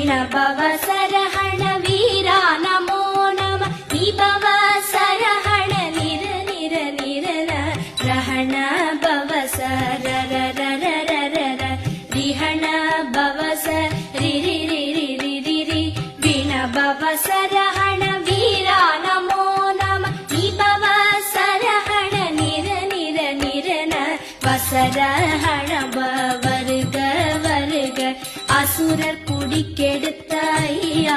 விணபவ சரஹண வீரா நமோ நம விபவ சரஹண நிர நிர நிரல ரஹண பவ சரர ரிஹண பவ சரி ரி ரி ரி ரி ரி விணபவ சரஹண வீரா நமோ நம விபவ சரஹண நிர நிர நிரன வசரஹண வருக வருக அசுரர் குடிக்கெடுத்த ஐயா